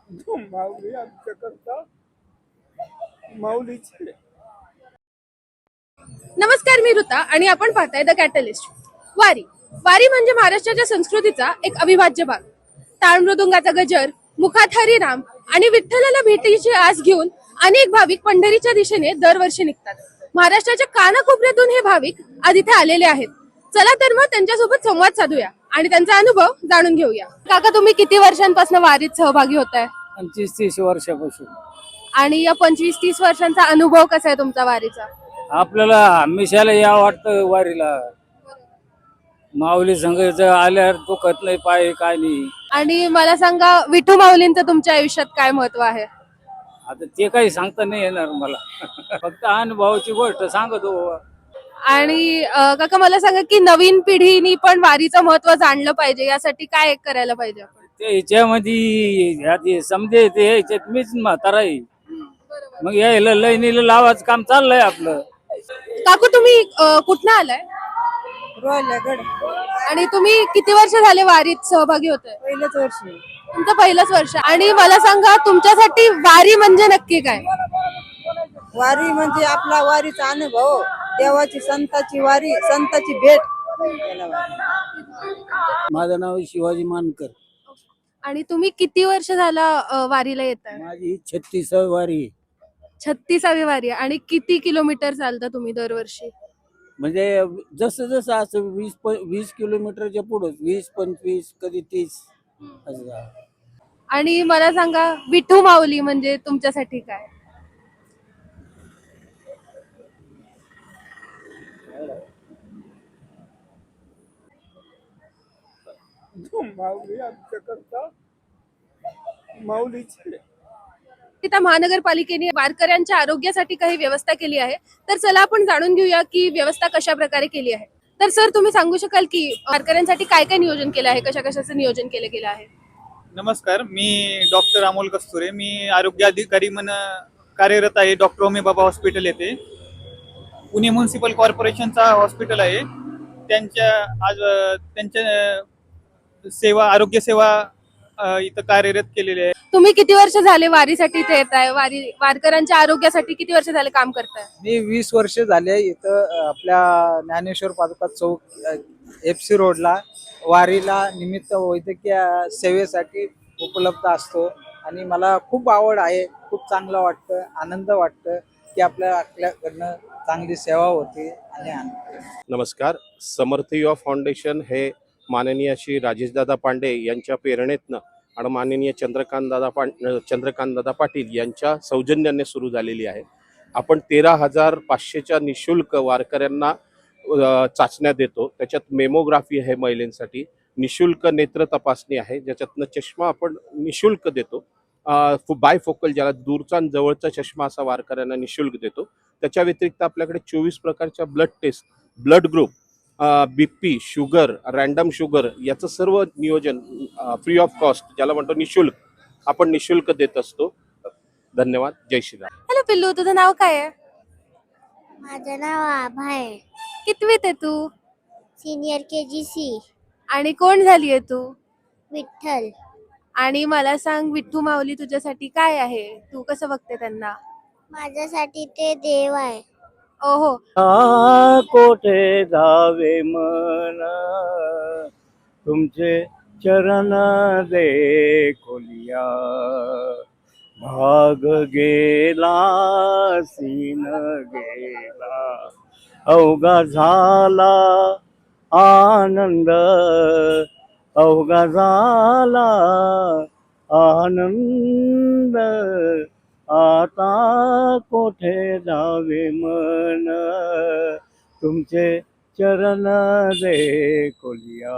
जो माऊली आमच्याकरता माऊलीचे. नमस्कार, मी ऋता आणि आपण पाहताय द कॅटलिस्ट. वारी वारी म्हणजे महाराष्ट्राच्या संस्कृतीचा एक अविभाज्य भाग. टाळ मृदुंगाचा गजर, मुखात हरिनाम आणि विठ्ठलाला भेटीची आस घेऊन अनेक भाविक पंढरीच्या दिशेने दरवर्षी निघतात. महाराष्ट्राच्या कानाकोपऱ्यातून हे भाविक आज इथे आलेले आहेत. चला तर मग त्यांच्यासोबत संवाद साधूया आणि त्यांचा अनुभव जाणून घेऊया. काका, तुम्ही किती वर्षांपासून वारीत सहभागी होताय? 25-30 वर्षापासून. आणि या 25-30 वर्षांचा अनुभव कसा आहे तुमचा वारीचा? आपल्याला हमेशाला या वाटतं वारीला. माऊली संघ आल्यावर दुखत नाही, पाय काय नाही. आणि मला सांगा, विठू माऊलींचं तुमच्या आयुष्यात काय महत्व आहे? आता ते काही सांगता नाही येणार मला. फक्त अनुभवाची गोष्ट सांगतो. आणि काका, मला सांगा की नवीन पिढीनी पण वारीचं महत्व जाणलं पाहिजे, यासाठी काय करायला पाहिजे आपण? ते ह्याच्यामध्ये समजे ते ह्याच्यात मीच म्हातारा आहे. मग यायला लईनीला लावायचं काम चाललंय आपलं. काकू, तुम्ही कुठनं आलाय? रोयलागड आणि तुम्ही किती वर्ष झाले वारीत सहभागी होताय? पहिलंच वर्ष. तुमचं पहिलंच वर्ष. आणि मला सांगा, तुमच्यासाठी वारी म्हणजे नक्की काय? वारी म्हणजे आपला वारीचा अनुभव, देवाची संताची वारी, संताची भेट. त्याला वारी. माझं नाव शिवाजी मानकर. आणि तुम्ही किती वर्ष झाला वारीला येताय? माझी 36वी वारी. 36वी वारी आहे. आणि किती किलोमीटर चालता तुम्ही दरवर्षी? म्हणजे जसं जसं असं 20 किलोमीटरच्या पुढं 20-25 कधी 30 असं. आणि मला सांगा, विठू माऊली म्हणजे तुमच्यासाठी काय? जो माऊली आमच्याकरता माऊलीचे. त्या महानगरपालिकेने वारकऱ्यांच्या आरोग्यासाठी काही व्यवस्था केली आहे. तर चला आपण जाणून घेऊया की व्यवस्था कशा प्रकारे केली आहे. तर सर, तुम्ही सांगू शकाल की वारकऱ्यांसाठी काय काय नियोजन केलं आहे, कशा कशाचं नियोजन केलं गेलं आहे? नमस्कार, मी डॉक्टर अमोल कस्तुरे. मी आरोग्य अधिकारी म्हणून कार्यरत आहे डॉक्टर ओमे बाबा हॉस्पिटल येथे. पुणे म्युन्सिपल कॉर्पोरेशनचा हॉस्पिटल आहे. त्यांच्या सेवा, आरोग्य सेवा इथं कार्यरत केलेली आहे. तुम्ही किती वर्ष झाले वारीसाठी इथे येत आहे? वारकऱ्यांच्या आरोग्यासाठी किती वर्ष झाले काम करताय? मी 20 वर्ष झाले इथं आपल्या ज्ञानेश्वर पादुका चौक FC रोडला वारीला निमित्त वैद्यकीय सेवेसाठी उपलब्ध असतो. आणि मला खूप आवड आहे, खूप चांगलं वाटतं, आनंद वाटतं की आपल्याकडनं चांगली सेवा होते. आणि नमस्कार. समर्थ युवा फाउंडेशन हे माननीय श्री राजेशदादा पांडे यांच्या प्रेरणेतनं आणि माननीय चंद्रकांतदादा पाटील यांच्या सौजन्याने सुरू झालेली आहे. आपण 13,500च्या निशुल्क वारकऱ्यांना चाचण्या देतो. त्याच्यात मेमोग्राफी आहे महिलांसाठी, निशुल्क नेत्र तपासणी आहे ज्याच्यातनं चष्मा आपण निशुल्क देतो. बायफोकल, ज्याला दूरचा आणि जवळचा चष्मा असा वारकऱ्यांना निशुल्क देतो. त्याच्या व्यतिरिक्त आपल्याकडे 24 प्रकारच्या blood test, blood group, BP, sugar, random sugar याचं सर्व नियोजन फ्री ऑफ कॉस्ट, ज्याला म्हणतो निशुल्क, आपण निशुल्क देत असतो. धन्यवाद. जय श्रीराम. हॅलो पिल्लू, तुझं नाव काय आहे? माझं नाव आभा आहे. कितवीत आहे तू? Senior KGC. आणि कोण झाली आहे तू? विठ्ठल. आणि मला सांग, विठू माऊली तुझ्यासाठी काय आहे? तू कसं बघते त्यांना? माझ्यासाठी ते देव आहे. ओहो. कोठे जावे मन, तुमचे चरण देखोलिया. भाग गेला सीन गेला, अवघा झाला आनंद, अवघा झाला आनंद. आता कोठे जावे मन, तुमचे चरण देखोलिया.